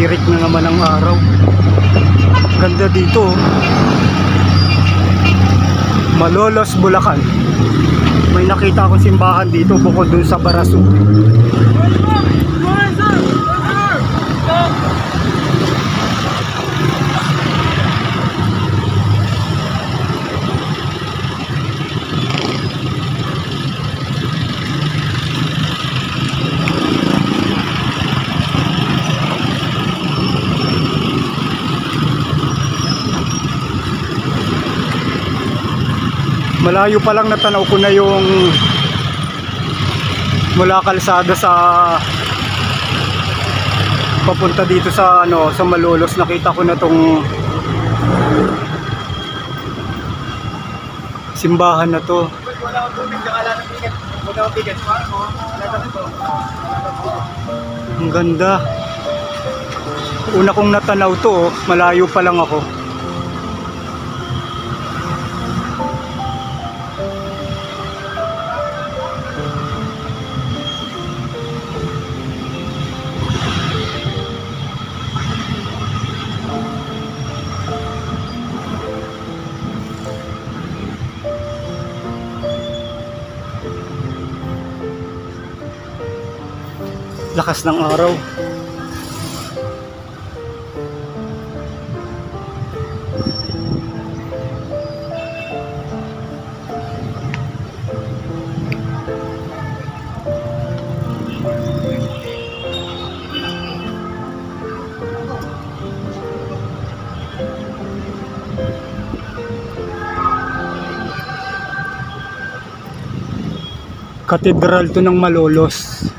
Tirik na naman ang araw. Ganda dito, oh. Malolos, Bulacan. May nakita akong simbahan dito bukod dun sa Barasu. Malayo pa lang natanaw ko na yung mula kalsada sa papunta dito sa sa Malolos. Nakita ko na tong simbahan na to. Ang ganda. Una kong natanaw to, malayo pa lang ako. Lakas ng araw. Katedral to ng Malolos.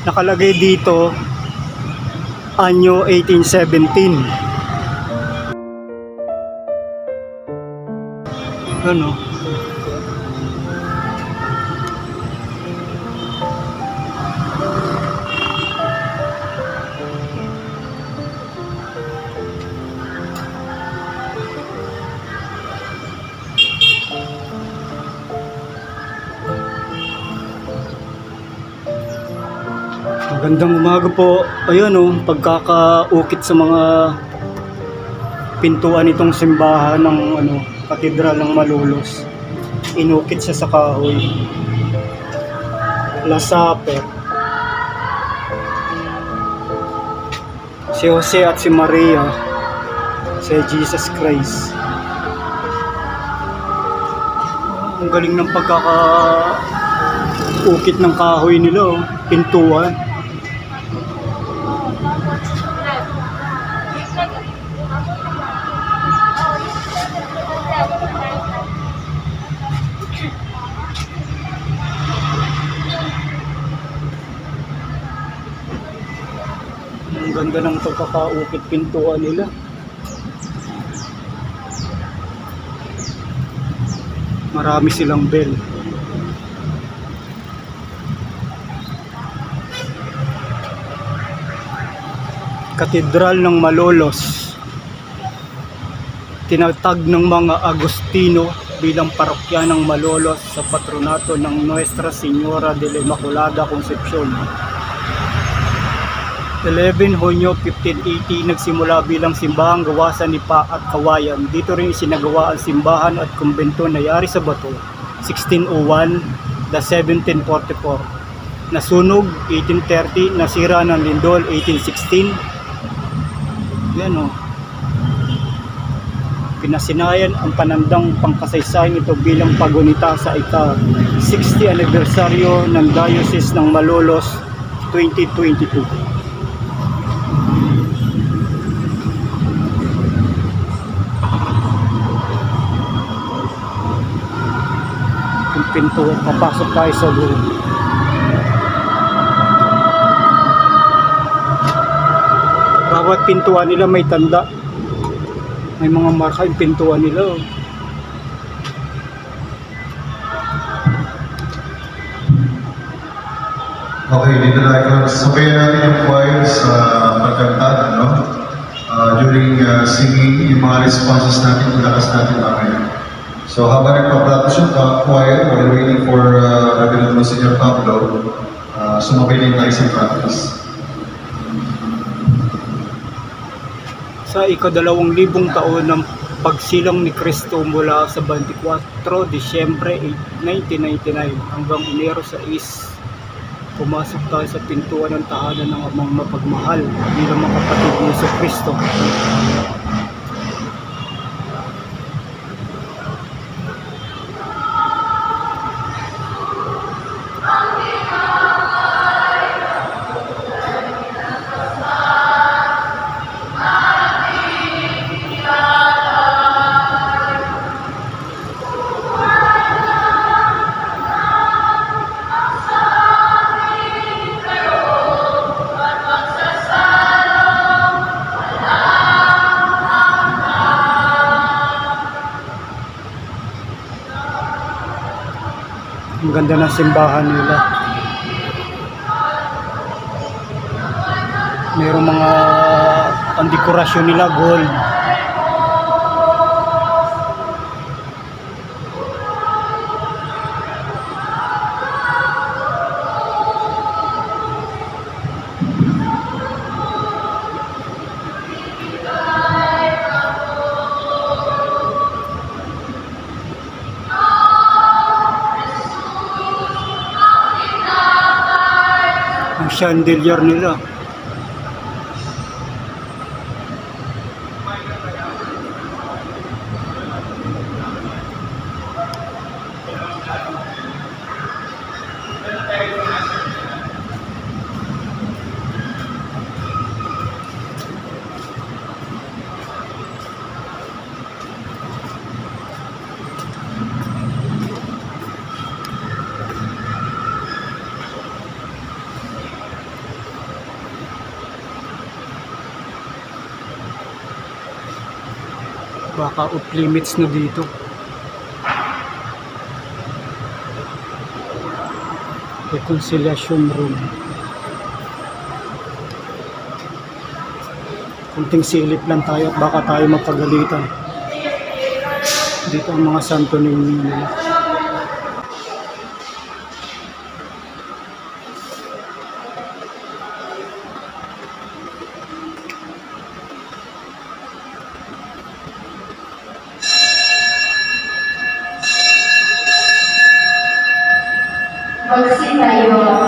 Nakalagay dito anyo 1817. Ano? Magandang umaga po. Ayun, oh, pagkakaukit sa mga pintuan itong simbahan ng Katedral ng Malolos. Inukit siya sa kahoy. La Saper. Si Jose at si Maria. Si Jesus Christ. Ang galing ng pagkakaukit ng kahoy nila, oh. Pintuan. Ang ganda ng pagkakaukit pintuan nila. Marami silang bell. Katedral ng Malolos. Tinatag ng mga Agustino bilang parokya ng Malolos sa patronato ng Nuestra Señora de la Inmaculada Concepcion. 11 Hunyo 1580 nagsimula bilang simbahang gawasan ni Pa at Kawayan. Dito rin isinagawa ang simbahan at kumbento na yari sa bato 1601 to 1744. Nasunog 1830, nasira ng lindol 1816. Yan, oh. Pinasinayan ang panandang pangkasaysayan ito bilang pagunita sa ika-60 anibersaryo ng Diocese ng Malolos 2022. Yung pinto, papasok tayo sa loob. Bawat pintuan nila may tanda. May mga marka yung pintuan nila, oh. Okay, dito na ikaw. Sabayan natin yung choir sa pagkanta, no? During singing, yung mga responses natin, ilakas natin mamaya. So habang nagpa-practice yung choir, while waiting for Reverend Monsignor Pablo, sumabay din tayo sa practice. Sa ika-2,000 taon ng pagsilang ni Kristo mula sa 24 Disyembre 1999 hanggang Enero 6, pumasok tayo sa pintuan ng tahanan ng Amang Mapagmahal bilang mga kapatid ni Yesu Kristo. Ang ganda ng simbahan nila. Mayroong mga pandekorasyon nila, gold. Ang chandelier nila. Baka off limits na dito. Reconciliation room. Kunting silip lang tayo at baka tayo mapagalitan. Dito ang mga santo nila. Magsin tayo.